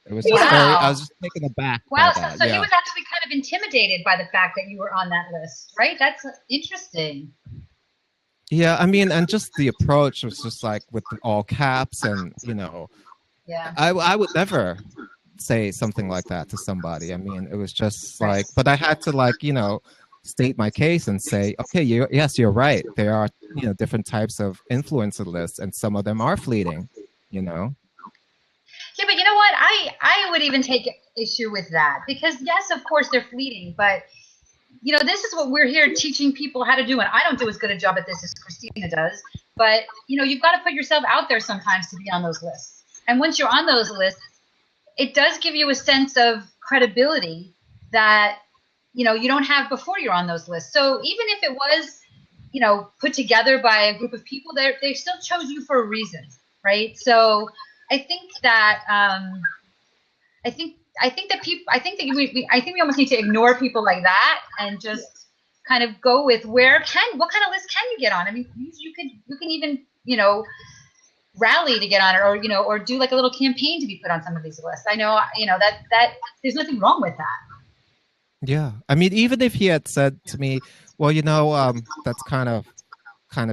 It was just I was just taken aback. Wow, so he was actually kind of intimidated by the fact that you were on that list, right? That's interesting. Yeah, I mean, and just the approach was just like with all caps and, you know, I would never say something like that to somebody. I mean, it was just like, but I had to, like, you know, state my case and say, okay, yes, you're right. There are, you know, different types of influencer lists, and some of them are fleeting, you know. Yeah, but you know what? I would even take issue with that, because yes, of course they're fleeting, but you know, this is what we're here teaching people how to do, and I don't do as good a job at this as Christina does. But you know, you've got to put yourself out there sometimes to be on those lists. And once you're on those lists, it does give you a sense of credibility that, you know, you don't have before you're on those lists. So even if it was, you know, put together by a group of people, they still chose you for a reason, right? So I think that I think we almost need to ignore people like that and just kind of go with what kind of list can you get on? I mean, you can even, you know, rally to get on it, or, you know, or do like a little campaign to be put on some of these lists. I know, you know, that there's nothing wrong with that. Yeah, I mean, even if he had said to me, well, you know, that's kind of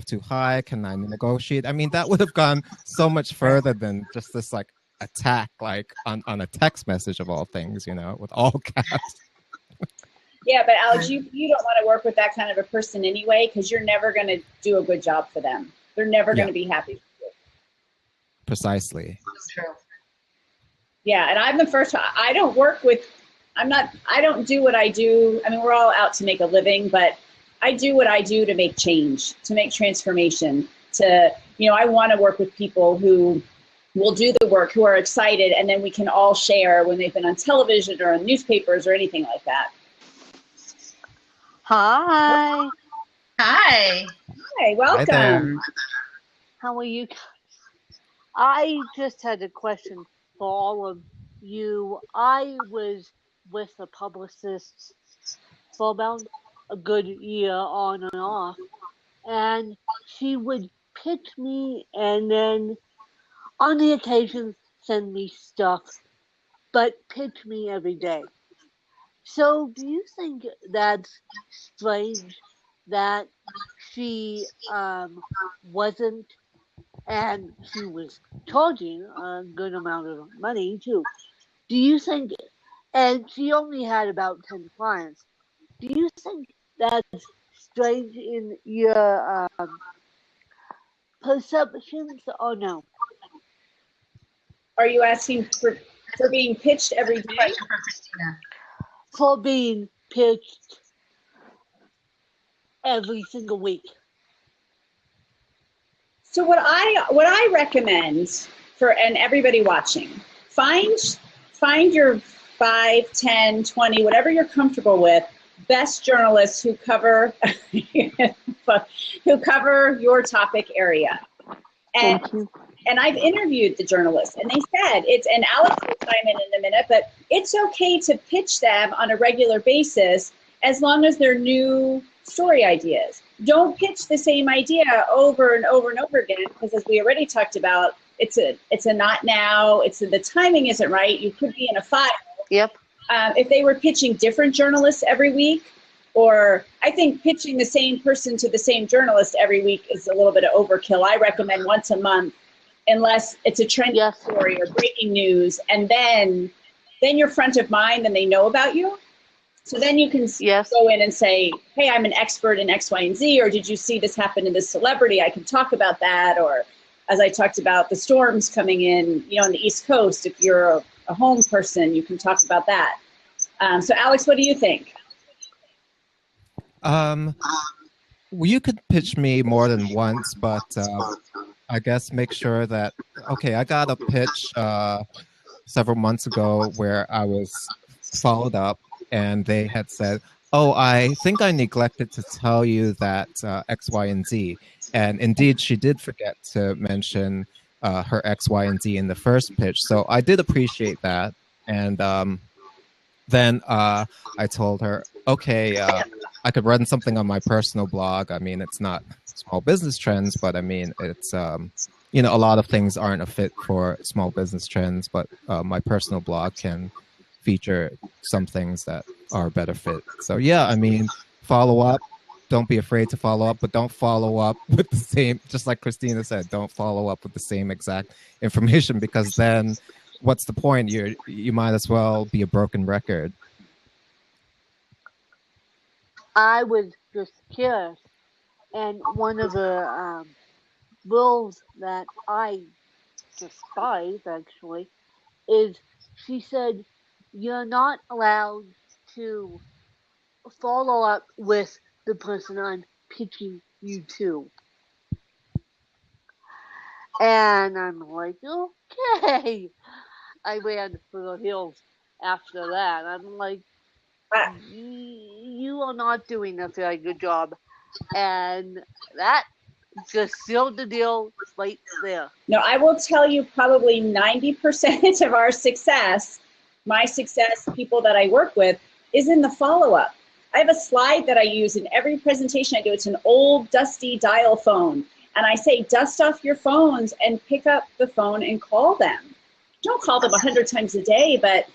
too high, can I negotiate? I mean, that would have gone so much further than just this like attack, like on a text message of all things, you know, with all caps. Yeah, but Alex, you don't want to work with that kind of a person anyway, because you're never going to do a good job for them. They're never going to be happy with you. Precisely. True. Yeah, and I'm the first. I don't work with. I don't do what I do. I mean, we're all out to make a living, but I do what I do to make change, to make transformation. To, you know, I want to work with people who will do the work, who are excited, and then we can all share when they've been on television or on newspapers or anything like that. Hi. Hi. Hi, welcome. Hi, How are you? I just had a question for all of you. I was with a publicist for about a good year on and off, and she would pitch me and then on the occasion send me stuff, but pitch me every day. So do you think that's strange that she wasn't, and she was charging a good amount of money too? Do you think, and she only had about 10 clients, do you think that's strange in your perceptions or no? Are you asking for being pitched every day? Question for Christina. For being pitched every single week. So what I recommend for, and everybody watching, find your 5, 10, 20, whatever you're comfortable with, best journalists who cover your topic area. And I've interviewed the journalists, and they said and Alex will chime in a minute, but it's okay to pitch them on a regular basis as long as they're new story ideas. Don't pitch the same idea over and over and over again, because as we already talked about, it's a not now. The timing isn't right. You could be in a file. Yep. If they were pitching different journalists every week, or I think pitching the same person to the same journalist every week is a little bit of overkill. I recommend once a month unless it's a trending Yes. story or breaking news, and then you're front of mind and they know about you. So then you can Yes. go in and say, hey, I'm an expert in X, Y, and Z, or did you see this happen to this celebrity? I can talk about that. Or as I talked about the storms coming in, on the East Coast, if you're a home person, you can talk about that. So Alex, what do you think? Well, you could pitch me more than once, but I guess make sure that, okay, I got a pitch several months ago where I was followed up and they had said, oh, I think I neglected to tell you that X, Y, and Z. And indeed, she did forget to mention her X, Y, and Z in the first pitch. So I did appreciate that. And then I told her, okay, I could run something on my personal blog. I mean, it's not small business trends, but I mean, it's, a lot of things aren't a fit for small business trends, but my personal blog can feature some things that are a better fit. So yeah, I mean, follow up. Don't be afraid to follow up, but don't follow up with the same, just like Christina said, don't follow up with the same exact information, because then what's the point? You might as well be a broken record. I was just curious, and one of the rules that I despise, actually, is she said you're not allowed to follow up with the person I'm pitching you to. And I'm like, okay. I ran for the hills after that. I'm like, you are not doing a very good job. And that just sealed the deal right there. No, I will tell you probably 90% of our success, my success, people that I work with, is in the follow-up. I have a slide that I use in every presentation I do. It's an old dusty dial phone. And I say, dust off your phones and pick up the phone and call them. Don't call them 100 times a day, but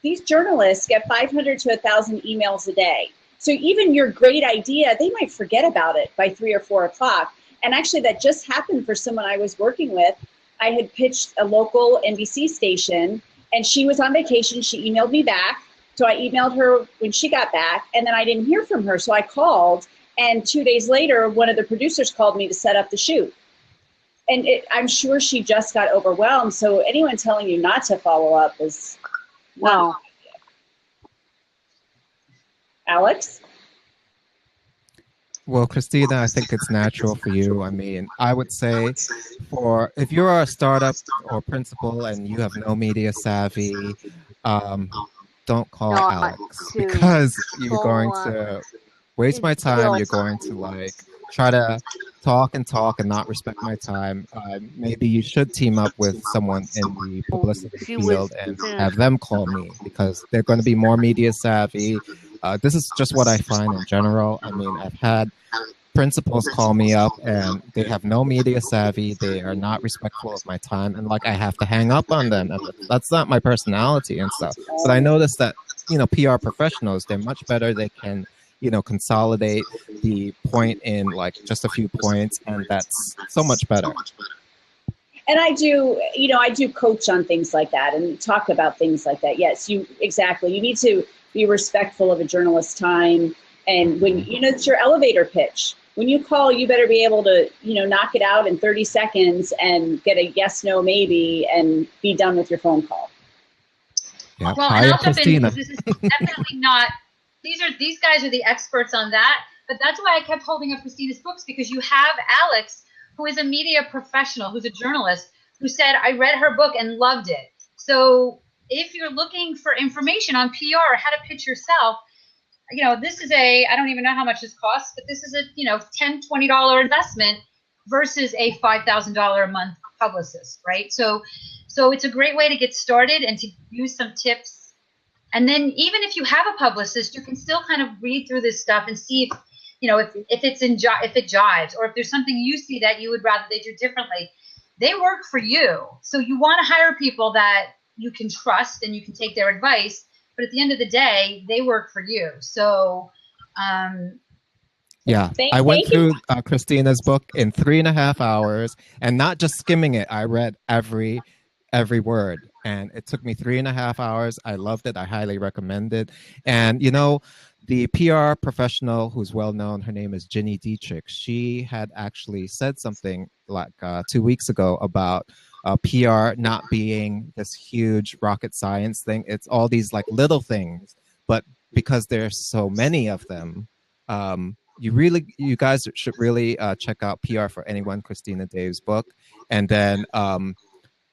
these journalists get 500 to 1,000 emails a day. So even your great idea, they might forget about it by 3 or 4 o'clock. And actually that just happened for someone I was working with. I had pitched a local NBC station and she was on vacation. She emailed me back. So I emailed her when she got back and then I didn't hear from her. So I called, and 2 days later, one of the producers called me to set up the shoot. And I'm sure she just got overwhelmed. So anyone telling you not to follow up is no. Alex? Well, Christina, I think it's natural for you. I mean, I would say if you're a startup or principal and you have no media savvy, don't call Alex, because you're going to waste my time. You're going to try to talk and not respect my time. Maybe you should team up with someone in the publicity field and have them call me, because they're going to be more media savvy. This is just what I find in general. I mean, I've had principals call me up and they have no media savvy. They are not respectful of my time, and I have to hang up on them, and that's not my personality and stuff. But I noticed that PR professionals, they're much better. They can consolidate the point in just a few points, and that's so much better. And I do coach on things like that and talk about things like that. Yes, exactly. You need to be respectful of a journalist's time. And when, it's your elevator pitch. When you call, you better be able to, knock it out in 30 seconds and get a yes, no, maybe, and be done with your phone call. Yeah. Well, Hi, and I'll jump in, Christina. because this is definitely not, these guys are the experts on that. But that's why I kept holding up Christina's books, because you have Alex, who is a media professional, who's a journalist, who said, I read her book and loved it. So if you're looking for information on PR or how to pitch yourself, this is I don't even know how much this costs, but this is a, $10, $20 investment versus a $5,000 a month publicist, right? So it's a great way to get started and to use some tips. And then even if you have a publicist, you can still kind of read through this stuff and see if it jives, or if there's something you see that you would rather they do differently. They work for you. So you want to hire people that you can trust and you can take their advice. But at the end of the day, they work for you. So Yeah, I went Thank you. through Christina's book in 3.5 hours, and not just skimming it. I read every word, and it took me 3.5 hours. I loved it. I highly recommend it. And the PR professional who's well known, her name is Ginny Dietrich. She had actually said something like 2 weeks ago about PR not being this huge rocket science thing. It's all these like little things, but because there's so many of them. You guys should really check out PR for Anyone, Christina Dave's book. And then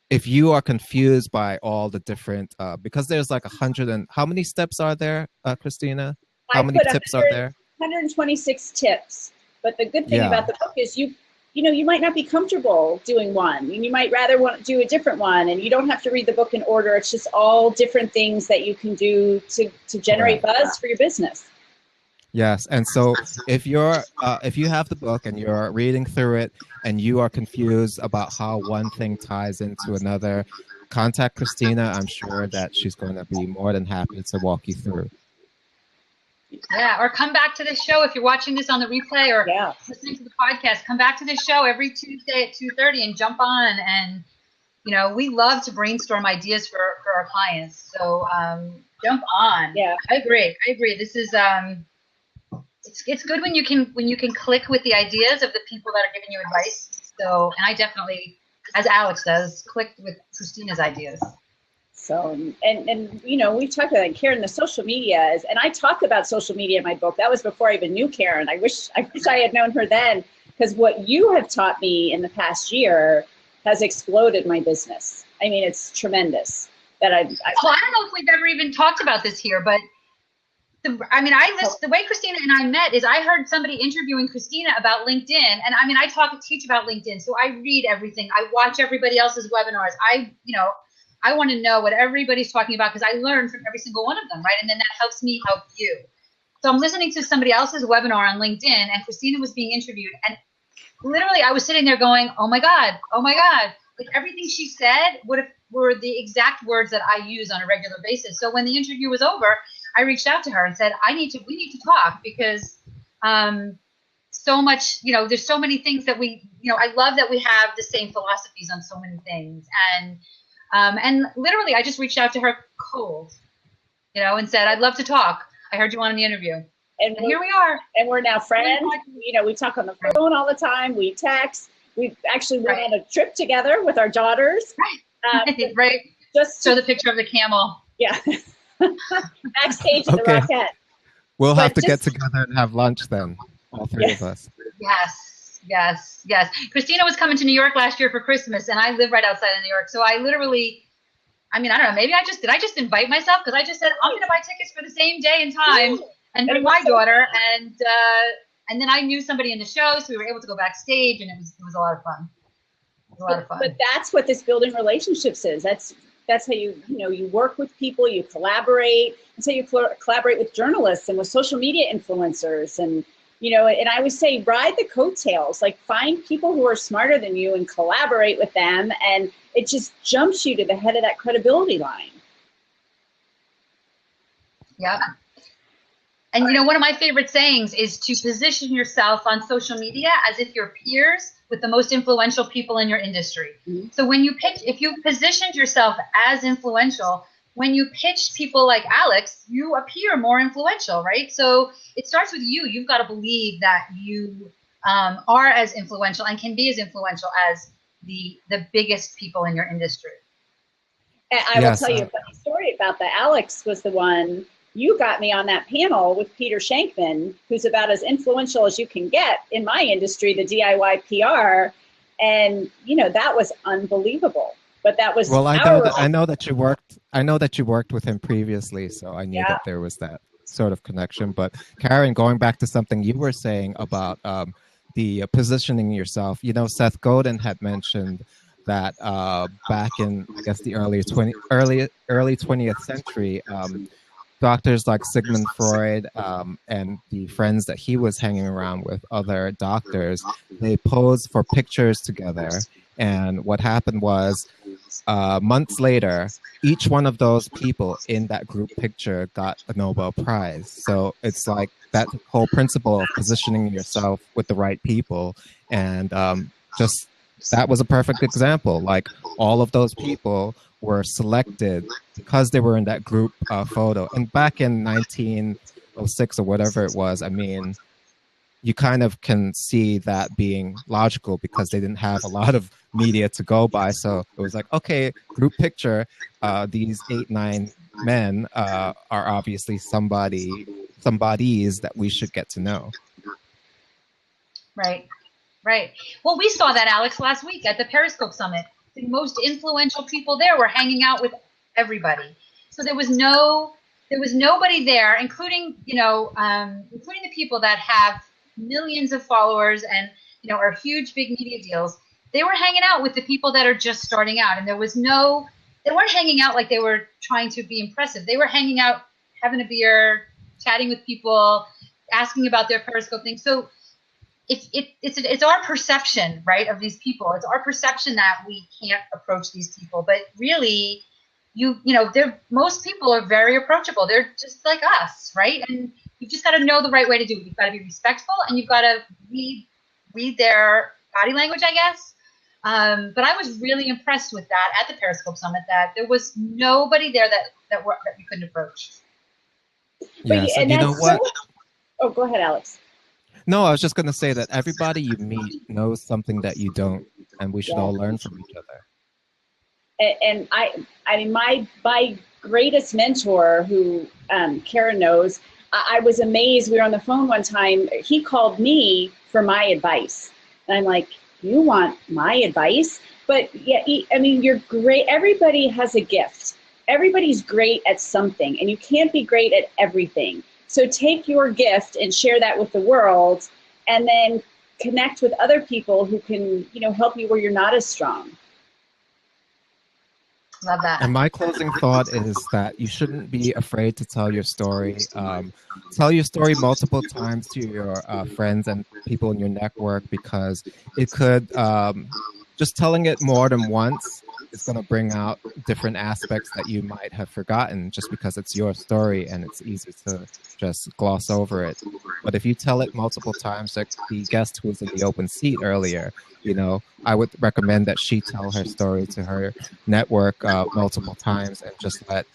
if you are confused by all the different, because there's like 100 and how many steps are there, Christina? How many tips are there? 126 tips. But the good thing Yeah. about the book is you might not be comfortable doing one, and you might rather want to do a different one, and you don't have to read the book in order. It's just all different things that you can do to generate buzz for your business. Yes, and so if you have the book and you're reading through it and you are confused about how one thing ties into another, contact Christina. I'm sure that she's going to be more than happy to walk you through. Yeah, or come back to the show if you're watching this on the replay or listening to the podcast. Come back to the show every Tuesday at 2:30 and jump on. And we love to brainstorm ideas for our clients. So jump on. Yeah, I agree. This is it's good when you can click with the ideas of the people that are giving you advice. So, and I definitely, as Alex does, clicked with Christina's ideas. So, and we've talked about Karen, the social media is, and I talk about social media in my book. That was before I even knew Karen. I wish I had known her then, because what you have taught me in the past year has exploded my business. I mean, it's tremendous that I don't know if we've ever even talked about this here, but the way Christina and I met is I heard somebody interviewing Christina about LinkedIn, and I teach about LinkedIn, so I read everything. I watch everybody else's webinars. I want to know what everybody's talking about because I learn from every single one of them, right? And then that helps me help you. So I'm listening to somebody else's webinar on LinkedIn, and Christina was being interviewed, and literally I was sitting there going, oh my God. Like everything she said were the exact words that I use on a regular basis. So when the interview was over, I reached out to her and said, we need to talk because so much, there's so many things that I love that we have the same philosophies on so many things. And literally I just reached out to her cold, and said, I'd love to talk. I heard you wanted the interview. And here we are. And we're now friends. We talk on the phone all the time. We text. We actually went on a trip together with our daughters. Right. Right. Just show the picture of the camel. Yeah. Backstage at the Rockette. We'll have to get together and have lunch then, all three of us. Yes. Christina was coming to New York last year for Christmas, and I live right outside of New York. So I literally, I don't know, maybe I just invite myself because I just said I'm going to buy tickets for the same day and time and bring my daughter, and then I knew somebody in the show, so we were able to go backstage, and it was a lot of fun. But that's what this building relationships is. That's how you work with people, you collaborate. That's how you collaborate with journalists and with social media influencers. And, and I would say ride the coattails, like find people who are smarter than you and collaborate with them. And it just jumps you to the head of that credibility line. Yeah. And, one of my favorite sayings is to position yourself on social media as if you're peers with the most influential people in your industry. Mm-hmm. So if you positioned yourself as influential, when you pitch people like Alex, you appear more influential, right? So it starts with you. You've got to believe that you are as influential and can be as influential as the biggest people in your industry. And I will tell you a funny story about that. Alex was the one. You got me on that panel with Peter Shankman, who's about as influential as you can get in my industry, the DIY PR. And, that was unbelievable. But that was I know that you worked with him previously, so I knew that there was that sort of connection. But Karen, going back to something you were saying about the positioning yourself, Seth Godin had mentioned that back in, I guess, the early 20th century, doctors like Sigmund Freud and the friends that he was hanging around with, other doctors, they posed for pictures together. And what happened was months later, each one of those people in that group picture got a Nobel Prize. So it's like that whole principle of positioning yourself with the right people. And just that was a perfect example. Like all of those people were selected because they were in that group photo. And back in 1906 or whatever it was, I mean, you kind of can see that being logical because they didn't have a lot of media to go by. So it was like, okay, group picture, these 8-9 men are obviously somebodies that we should get to know. Right, right. Well, we saw that, Alex, last week at the Periscope Summit. The most influential people there were hanging out with everybody. So there was nobody there, including, including the people that have millions of followers and are huge big media deals. They were hanging out with the people that are just starting out, and they weren't hanging out like they were trying to be impressive. They were hanging out, having a beer, chatting with people, asking about their Periscope thing. So it's our perception, right, of these people. It's our perception that we can't approach these people, but really most people are very approachable. They're just like us, right? And you've just got to know the right way to do it. You've got to be respectful, and you've got to read their body language, I guess. But I was really impressed with that at the Periscope Summit, that there was nobody there that we couldn't approach. Yes, and you know what? Oh, go ahead, Alex. No, I was just going to say that everybody you meet knows something that you don't, and we should all learn from each other. And I mean, my greatest mentor, who Karen knows, I was amazed. We were on the phone one time. He called me for my advice. And I'm like, you want my advice? But yeah, I mean, you're great. Everybody has a gift. Everybody's great at something, and you can't be great at everything. So take your gift and share that with the world, and then connect with other people who can, help you where you're not as strong. Love that. And my closing thought is that you shouldn't be afraid to tell your story. Tell your story multiple times to your friends and people in your network, because it could, just telling it more than once is going to bring out different aspects that you might have forgotten just because it's your story and it's easy to just gloss over it. But if you tell it multiple times, like the guest who was in the open seat earlier, I would recommend that she tell her story to her network multiple times and just let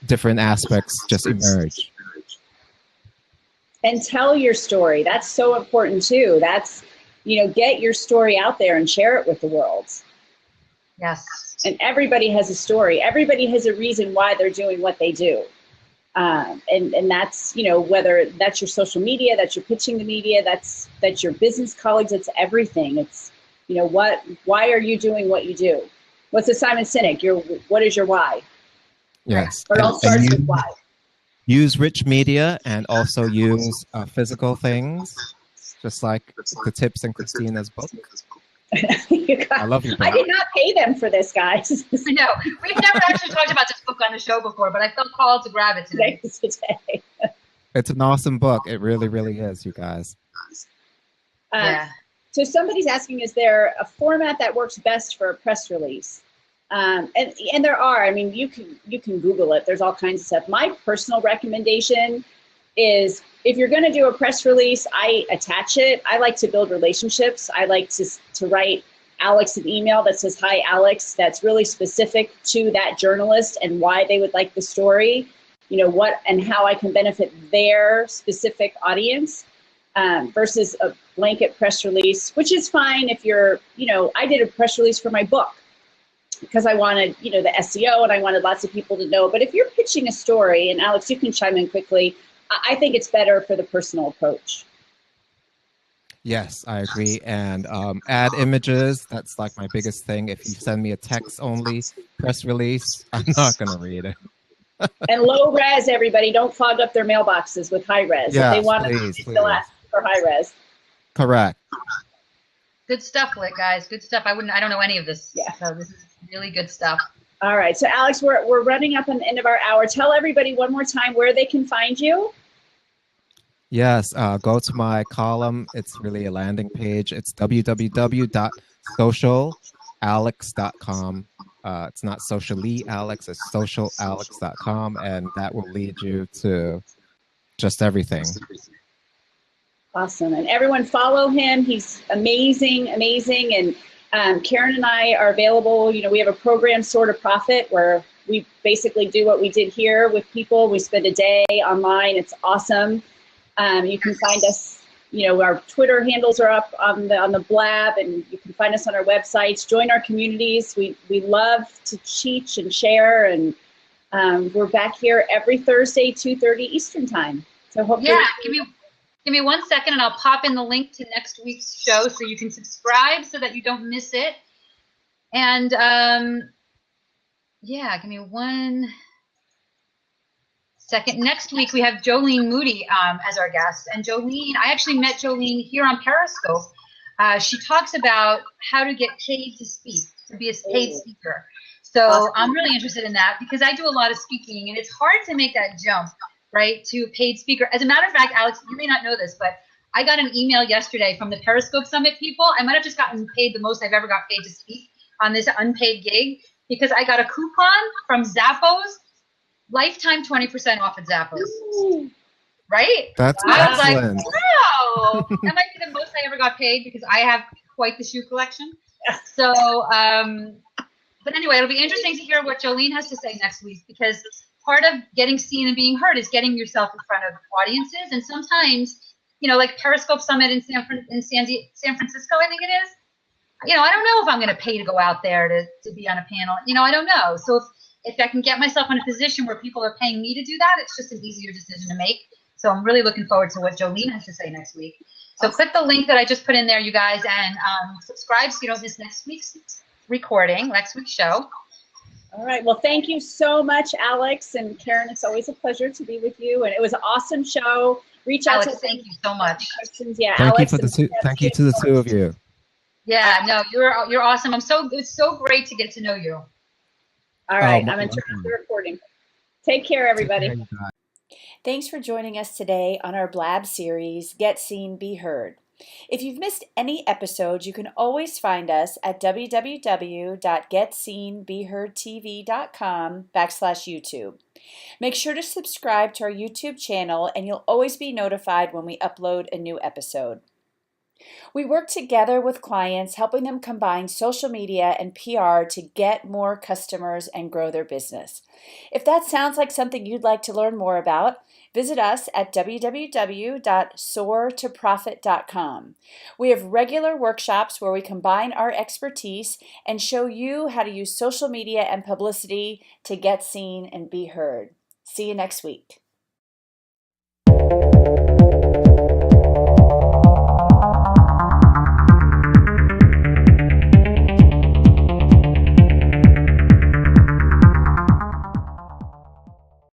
different aspects just emerge. And tell your story. That's so important too. That's, get your story out there and share it with the world. Yes. And everybody has a story. Everybody has a reason why they're doing what they do. And that's, whether that's your social media, that's your pitching the media, that's your business colleagues, it's everything. It's, why are you doing what you do? What's the Simon Sinek? What is your why? Yes. It all starts with why. Use rich media and also use physical things, just like the tips in Christina's book. I love your book. I did not pay them for this, guys. I know. We've never actually talked about this book on the show before, but I felt called to grab it today. It's an awesome book. It really, really is, you guys. Yeah. So somebody's asking, is there a format that works best for a press release? And there are. I mean, you can Google it. There's all kinds of stuff. My personal recommendation is, if you're going to do a press release, I attach it. I like to build relationships. I like to write Alex an email that says, "Hi, Alex," that's really specific to that journalist and why they would like the story, what and how I can benefit their specific audience, versus a blanket press release, which is fine if you're, I did a press release for my book because I wanted, the SEO, and I wanted lots of people to know. But if you're pitching a story, and Alex, you can chime in quickly, I think it's better for the personal approach. Yes, I agree. And add images. That's like my biggest thing. If you send me a text only press release, I'm not going to read it. And low res, everybody. Don't clog up their mailboxes with high res. Yes, if they want please. They'll ask for high res. Correct. Good stuff, guys. Good stuff. I don't know any of this. Yeah. So this is really good stuff. All right. So Alex, we're running up on the end of our hour. Tell everybody one more time where they can find you. Yes, go to my column. It's really a landing page. It's www.socialalex.com. It's not socially Alex, it's socialalex.com, and that will lead you to just everything. Awesome. And everyone follow him. He's amazing, amazing. And Karen and I are available. You know, we have a program, Sort of Profit, where we basically do what we did here with people. We spend a day online. It's awesome. You can find us, you know, our Twitter handles are up on the blab, and you can find us on our websites. Join our communities. We love to teach and share, and we're back here every Thursday, 2:30 Eastern time. So hopefully, give me 1 second, and I'll pop in the link to next week's show so you can subscribe so that you don't miss it. And yeah, give me 1 second. Next week we have Jolene Moody as our guest, and Jolene, I actually met Jolene here on Periscope. She talks about how to get paid to speak, to be a paid speaker. So awesome. I'm really interested in that because I do a lot of speaking, and it's hard to make that jump, right, to paid speaker. As a matter of fact, Alex, you may not know this, but I got an email yesterday from the Periscope Summit people. I might have just gotten paid the most I've ever got paid to speak on this unpaid gig because I got a coupon from Zappos, lifetime 20% off at Zappos. Ooh. Right? That's I was excellent. like, wow, that might be the most I ever got paid because I have quite the shoe collection. So, but anyway, it'll be interesting to hear what Jolene has to say next week because part of getting seen and being heard is getting yourself in front of audiences. And sometimes, you know, like Periscope Summit in San Francisco, I think it is. You know, I don't know if I'm going to pay to go out there to be on a panel. You know, I don't know. So if I can get myself in a position where people are paying me to do that, it's just an easier decision to make. So I'm really looking forward to what Jolene has to say next week. So click the link that I just put in there, you guys, and subscribe so you don't miss next week's recording, next week's show. All right. Well, thank you so much, Alex and Karen. It's always a pleasure to be with you, and it was an awesome show. Reach out Alex, to thank you so much. Questions. Yeah, thank Alex. Thank you to the two of you. Yeah, no, you're awesome. It's so great to get to know you. All right, I'm in charge of the recording. Take care, everybody. Thanks for joining us today on our Blab series, Get Seen, Be Heard. If you've missed any episodes, you can always find us at www.getseenbeheardtv.com/YouTube. Make sure to subscribe to our YouTube channel and you'll always be notified when we upload a new episode. We work together with clients, helping them combine social media and PR to get more customers and grow their business. If that sounds like something you'd like to learn more about, visit us at www.soartoprofit.com. We have regular workshops where we combine our expertise and show you how to use social media and publicity to get seen and be heard. See you next week.